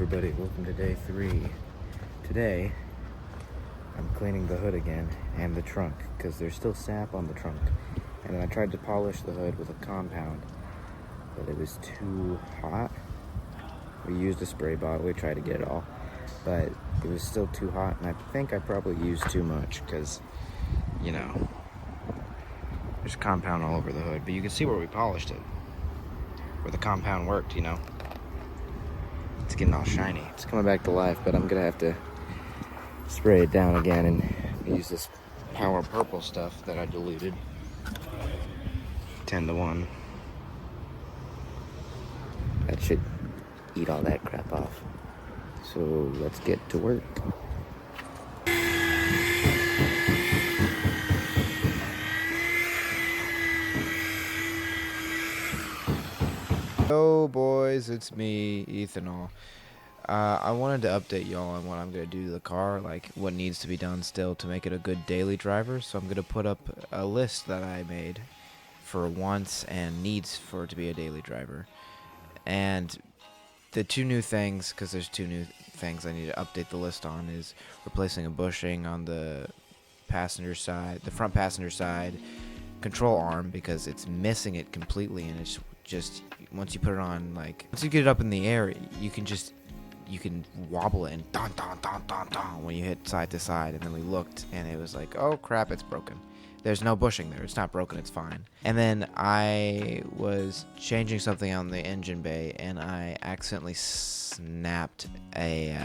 everybody, welcome to day 3. Today, I'm cleaning the hood again and the trunk because there's still sap on the trunk. And then I tried to polish the hood with a compound, but it was too hot. We used a spray bottle, we tried to get it all, but it was still too hot, and I think I probably used too much because, you know, there's compound all over the hood. But you can see where we polished it, where the compound worked, you know. It's getting all shiny. It's coming back to life, but I'm gonna have to spray it down again and use this Power Purple stuff that I diluted 10-to-1. That should eat all that crap off. So let's get to work. Hello boys, it's me, Ethanol. I wanted to update y'all on what I'm going to do to the car, like what needs to be done still to make it a good daily driver. So I'm going to put up a list that I made for wants and needs for it to be a daily driver. And the two new things, because there's two new things I need to update the list on, is replacing a bushing on the passenger side, the front passenger side control arm, because it's missing it completely, and it's just, once you put it on, like, once you get it up in the air, you can wobble it and don don don don don when you hit side to side. And then we looked and it was like, oh crap, it's broken. There's no bushing there, it's not broken, it's fine. And then I was changing something on the engine bay and I accidentally snapped a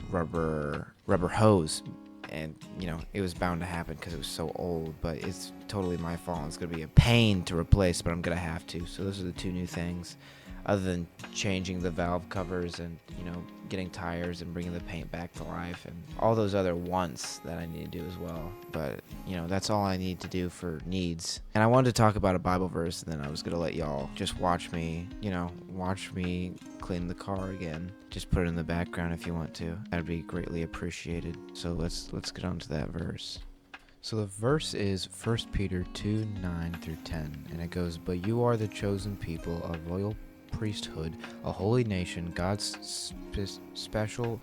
rubber hose. And, you know, it was bound to happen because it was so old, but it's totally my fault. It's going to be a pain to replace, but I'm going to have to. So those are the two new things, other than changing the valve covers and, you know, getting tires and bringing the paint back to life and all those other wants that I need to do as well. But, you know, that's all I need to do for needs. And I wanted to talk about a Bible verse, and then I was going to let y'all just watch me clean the car again. Just put it in the background if you want to. That'd be greatly appreciated. So let's get on to that verse. So the verse is 1 Peter 2:9-10, and it goes, "But you are the chosen people, a royal priesthood, a holy nation, God's special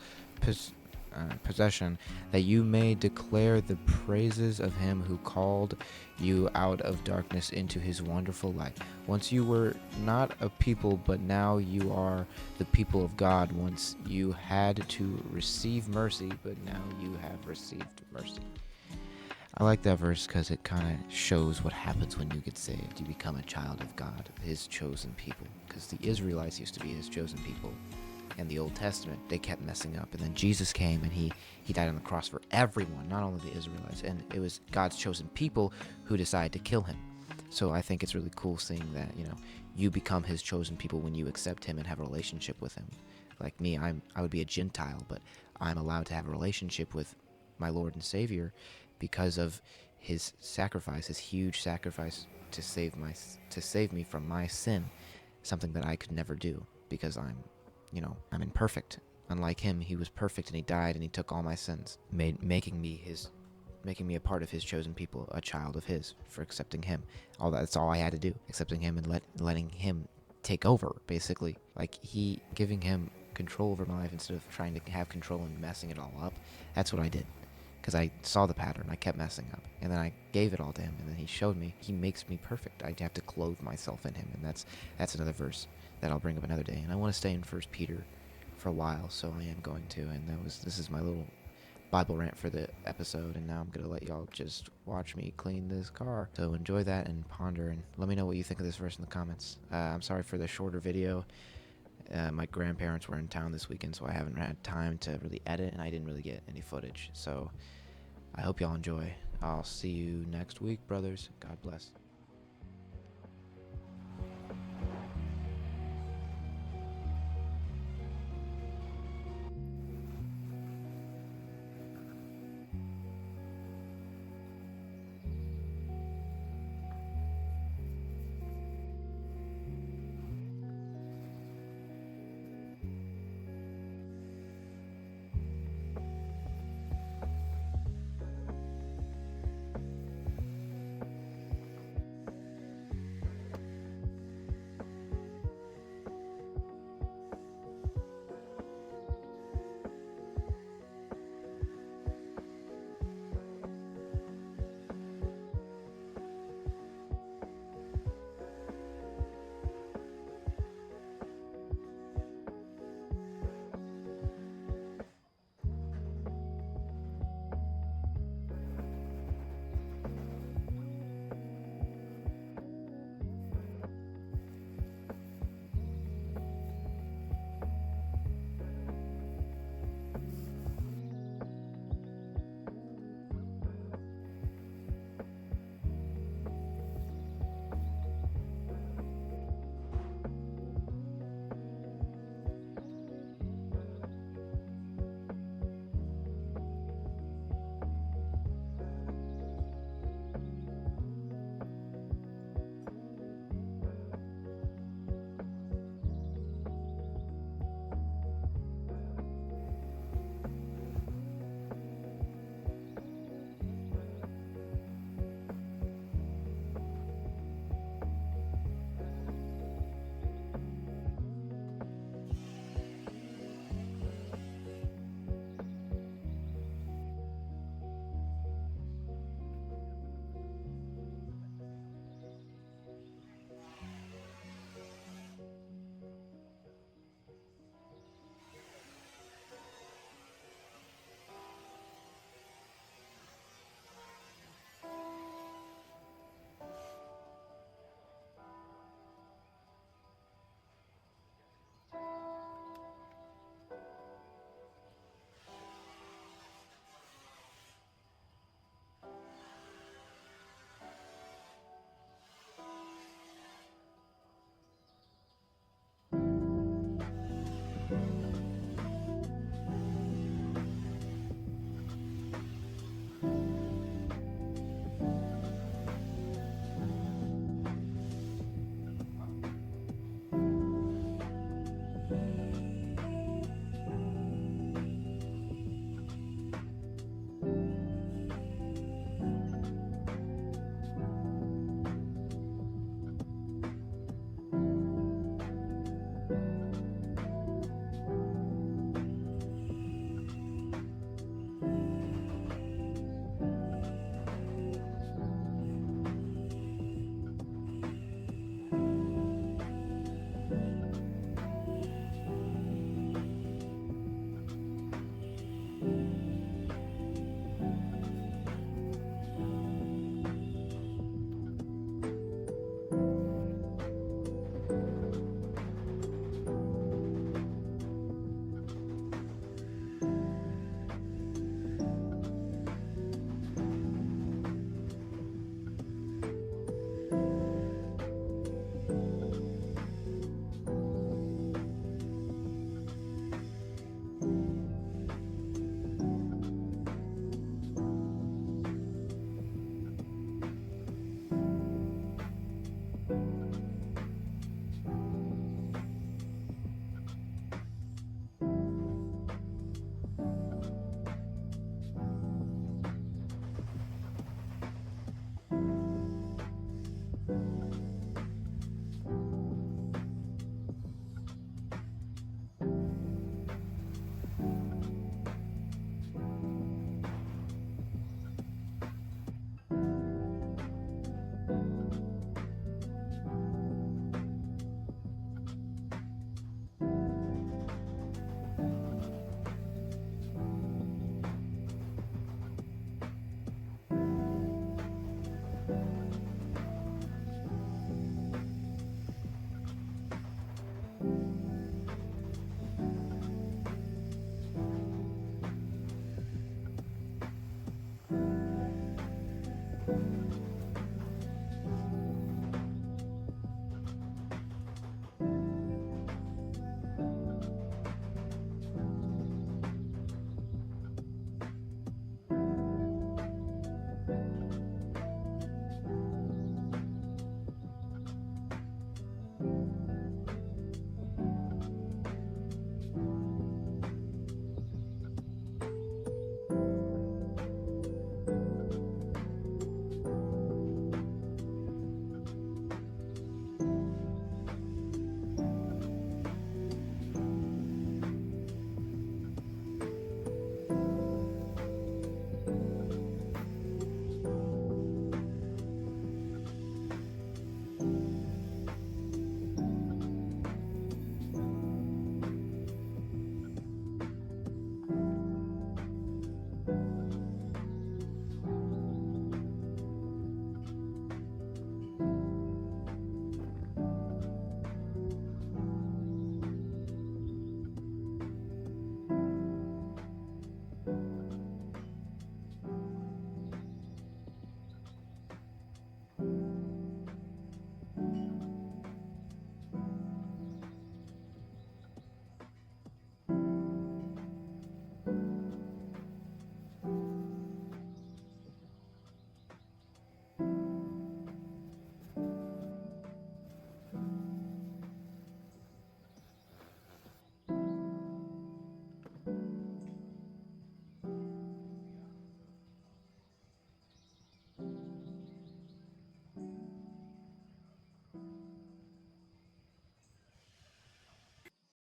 possession, that you may declare the praises of him who called you out of darkness into his wonderful light. Once you were not a people, but now you are the people of God. Once you had to receive mercy, but now you have received mercy." I like that verse because it kind of shows what happens when you get saved. You become a child of God, his chosen people. Because the Israelites used to be his chosen people. In the Old Testament, they kept messing up. And then Jesus came and he died on the cross for everyone, not only the Israelites. And it was God's chosen people who decided to kill him. So I think it's really cool seeing that, you know, you become his chosen people when you accept him and have a relationship with him. Like me, I would be a Gentile, but I'm allowed to have a relationship with my Lord and Savior because of his sacrifice, his huge sacrifice to save me from my sin, something that I could never do because I'm imperfect. Unlike him, he was perfect and he died and he took all my sins, making me a part of his chosen people, a child of his, for accepting him. That's all I had to do, accepting him and letting him take over, basically. Like giving him control over my life instead of trying to have control and messing it all up. That's what I did. Because I saw the pattern, I kept messing up, and then I gave it all to him, and then he showed me. He makes me perfect. I have to clothe myself in him, and that's another verse that I'll bring up another day. And I want to stay in 1 Peter for a while, so I am going to. And this is my little Bible rant for the episode, and now I'm gonna let y'all just watch me clean this car. So enjoy that and ponder, and let me know what you think of this verse in the comments. I'm sorry for the shorter video. My grandparents were in town this weekend, so I haven't had time to really edit, and I didn't really get any footage. So I hope y'all enjoy. I'll see you next week, brothers. God bless.